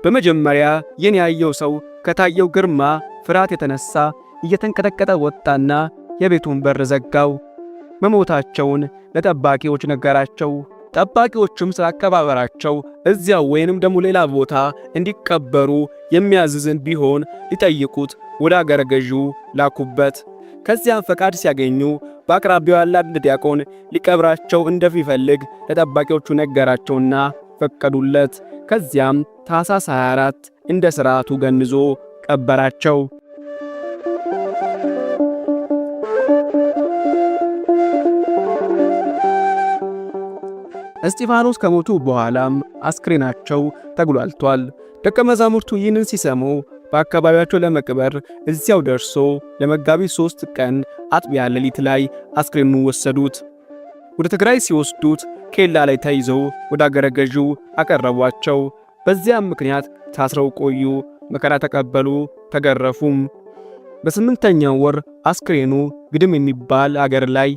S1: በመጀመሪያ ይህን ያየው ሰው ከታየው ግርማ ፍርሃት የተነሳ እየተንቀጠቀጠ ወጣና የቤቱን በር ዘጋው። መሞታቸውን ለጠባቂዎች ነገራቸው። ጠባቂዎችም ስለ አቀባበራቸው እዚያው ወይንም ደግሞ ሌላ ቦታ እንዲቀበሩ የሚያዝዝን ቢሆን ሊጠይቁት ወደ አገረ ገዢው ላኩበት። ከዚያም ፈቃድ ሲያገኙ በአቅራቢያው ያለ አንድ ዲያቆን ሊቀብራቸው እንደሚፈልግ ለጠባቂዎቹ ነገራቸውና ፈቀዱለት። ከዚያም ታኅሳስ 24 እንደ ሥርዓቱ ገንዞ ቀበራቸው። እስጢፋኖስ ከሞቱ በኋላም አስክሬናቸው ተጉላልቷል። ደቀ መዛሙርቱ ይህንን ሲሰሙ በአካባቢያቸው ለመቅበር እዚያው ደርሶ ለመጋቢት 3 ቀን አጥቢያ ሌሊት ላይ አስክሬኑን ወሰዱት። ወደ ትግራይ ሲወስዱት ኬላ ላይ ተይዘው ወደ አገረ ገዢው አቀረቧቸው። በዚያም ምክንያት ታስረው ቆዩ። መከራ ተቀበሉ፣ ተገረፉም። በ8ኛው ወር አስክሬኑ ግድም የሚባል አገር ላይ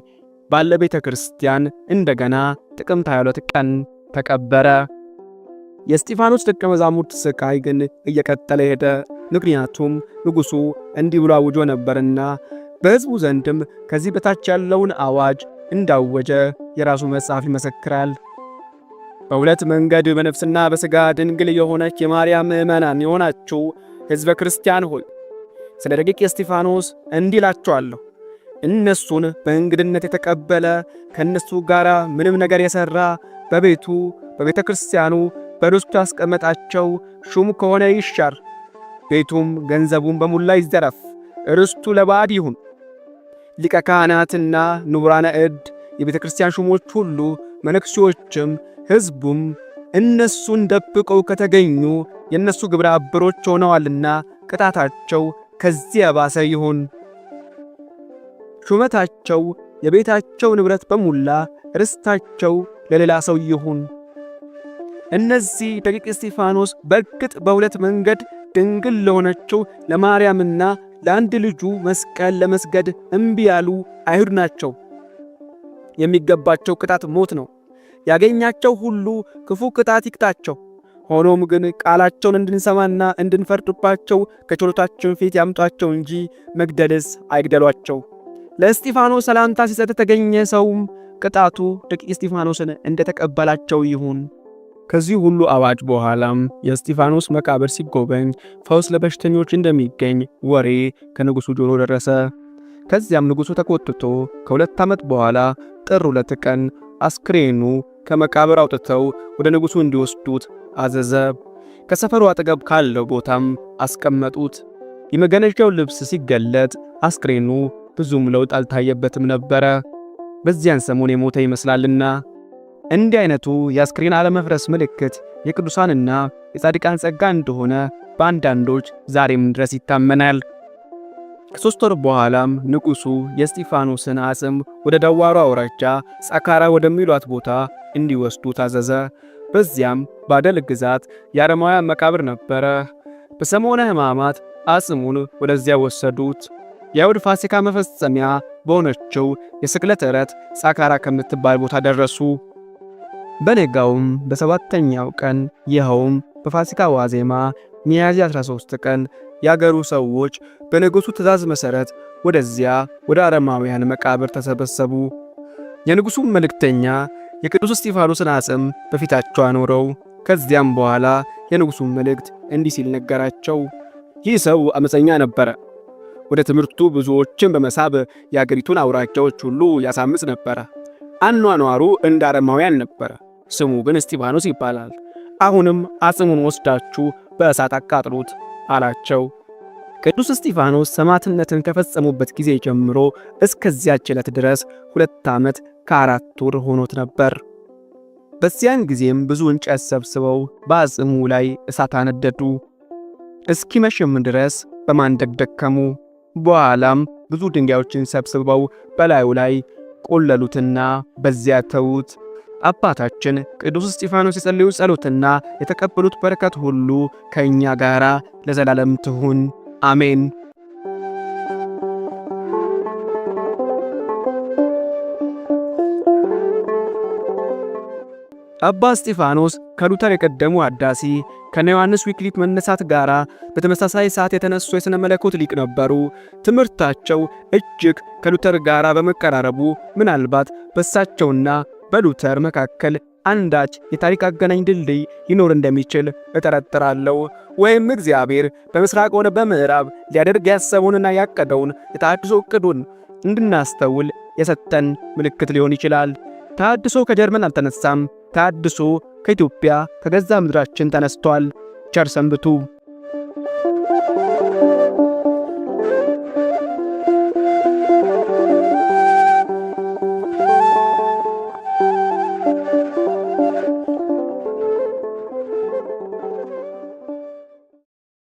S1: ባለ ቤተ ክርስቲያን እንደገና ጥቅምት 22 ቀን ተቀበረ። የእስጢፋኖስ ደቀ መዛሙርት ስቃይ ግን እየቀጠለ ሄደ። ምክንያቱም ንጉሡ እንዲህ ብሎ አውጆ ነበርና፣ በሕዝቡ ዘንድም ከዚህ በታች ያለውን አዋጅ እንዳወጀ የራሱ መጽሐፍ ይመሰክራል። በሁለት መንገድ በነፍስና በሥጋ ድንግል የሆነች የማርያም ምእመናን የሆናችሁ ሕዝበ ክርስቲያን ሆይ ስለ ደቂቅ እስጢፋኖስ እንዲህ እላችኋለሁ። እነሱን በእንግድነት የተቀበለ ከእነሱ ጋር ምንም ነገር የሠራ በቤቱ በቤተ ክርስቲያኑ በርስቱ ያስቀመጣቸው ሹም ከሆነ ይሻር፣ ቤቱም ገንዘቡም በሙላ ይዘረፍ፣ ርስቱ ለባዕድ ይሁን። ሊቀ ካህናትና ንቡራነ እድ የቤተ ክርስቲያን ሹሞች ሁሉ መነኩሴዎችም ሕዝቡም እነሱን ደብቀው ከተገኙ የእነሱ ግብረ አበሮች ሆነዋልና ቅጣታቸው ከዚህ የባሰ ይሁን። ሹመታቸው የቤታቸው ንብረት በሙላ ርስታቸው ለሌላ ሰው ይሁን። እነዚህ ደቂቅ እስጢፋኖስ በእርግጥ በሁለት መንገድ ድንግል ለሆነችው ለማርያምና ለአንድ ልጁ መስቀል ለመስገድ እምቢ ያሉ አይሁድ ናቸው። የሚገባቸው ቅጣት ሞት ነው። ያገኛቸው ሁሉ ክፉ ቅጣት ይቅጣቸው። ሆኖም ግን ቃላቸውን እንድንሰማና እንድንፈርድባቸው ከችሎታችን ፊት ያምጧቸው እንጂ መግደልስ አይግደሏቸው። ለእስጢፋኖስ ሰላምታ ሲሰጥ የተገኘ ሰውም ቅጣቱ ደቂቅ እስጢፋኖስን እንደተቀበላቸው ይሁን። ከዚህ ሁሉ አዋጅ በኋላም የእስጢፋኖስ መቃብር ሲጎበኝ ፈውስ ለበሽተኞች እንደሚገኝ ወሬ ከንጉሡ ጆሮ ደረሰ። ከዚያም ንጉሡ ተቆጥቶ ከ2 ዓመት በኋላ ጥር 2 ቀን አስክሬኑ ከመቃብር አውጥተው ወደ ንጉሡ እንዲወስዱት አዘዘ። ከሰፈሩ አጠገብ ካለው ቦታም አስቀመጡት። የመገነዣው ልብስ ሲገለጥ አስክሬኑ ብዙም ለውጥ አልታየበትም ነበረ። በዚያን ሰሞን የሞተ ይመስላልና። እንዲህ አይነቱ የአስክሬን አለመፍረስ ምልክት የቅዱሳንና የጻድቃን ጸጋ እንደሆነ በአንዳንዶች ዛሬም ድረስ ይታመናል። ከ3 ወር በኋላም ንጉሡ የእስጢፋኖስን አጽም ወደ ደዋሮ አውራጃ ጻካራ ወደሚሏት ቦታ እንዲወስዱ ታዘዘ። በዚያም ባደል ግዛት የአረማውያን መቃብር ነበረ። በሰሞነ ሕማማት አጽሙን ወደዚያ ወሰዱት። የአይሁድ ፋሲካ መፈጸሚያ በሆነችው የስቅለት ዕለት ጻካራ ከምትባል ቦታ ደረሱ። በነጋውም በ7ኛው ቀን ይኸውም በፋሲካ ዋዜማ ሚያዝያ 13 ቀን ያገሩ ሰዎች በንጉሡ ትእዛዝ መሠረት ወደዚያ ወደ አረማውያን መቃብር ተሰበሰቡ። የንጉሡም መልእክተኛ የቅዱስ እስጢፋኖስን አጽም በፊታቸው አኖረው። ከዚያም በኋላ የንጉሡን መልእክት እንዲህ ሲል ነገራቸው። ይህ ሰው አመፀኛ ነበረ። ወደ ትምህርቱ ብዙዎችን በመሳብ የአገሪቱን አውራጃዎች ሁሉ ያሳምጽ ነበረ። አኗኗሩ እንደ አረማውያን ነበረ። ስሙ ግን እስጢፋኖስ ይባላል። አሁንም አጽሙን ወስዳችሁ በእሳት አቃጥሉት አላቸው። ቅዱስ እስጢፋኖስ ሰማዕትነትን ከፈጸሙበት ጊዜ ጀምሮ እስከዚያች ዕለት ድረስ 2 ዓመት ከ4 ወር ሆኖት ነበር። በዚያን ጊዜም ብዙ እንጨት ሰብስበው በአጽሙ ላይ እሳት አነደዱ። እስኪመሽም ድረስ በማንደድ ደከሙ። በኋላም ብዙ ድንጋዮችን ሰብስበው በላዩ ላይ ቆለሉትና በዚያ ተዉት። አባታችን ቅዱስ እስጢፋኖስ የጸለዩት ጸሎትና የተቀበሉት በረከት ሁሉ ከእኛ ጋር ለዘላለም ትሁን፣ አሜን። አባ እስጢፋኖስ ከሉተር የቀደሙ አዳሲ ከነ ዮሐንስ ዊክሊፍ መነሳት ጋር በተመሳሳይ ሰዓት የተነሱ የሥነ መለኮት ሊቅ ነበሩ። ትምህርታቸው እጅግ ከሉተር ጋር በመቀራረቡ ምናልባት በእሳቸውና በሉተር መካከል አንዳች የታሪክ አገናኝ ድልድይ ሊኖር እንደሚችል እጠረጥራለሁ። ወይም እግዚአብሔር በምስራቅ ሆነ በምዕራብ ሊያደርግ ያሰበውንና ያቀደውን የተሐድሶ ዕቅዱን እንድናስተውል የሰጠን ምልክት ሊሆን ይችላል። ተሐድሶ ከጀርመን አልተነሳም። ተሐድሶ ከኢትዮጵያ ከገዛ ምድራችን ተነስቷል። ቸር ሰንብቱ።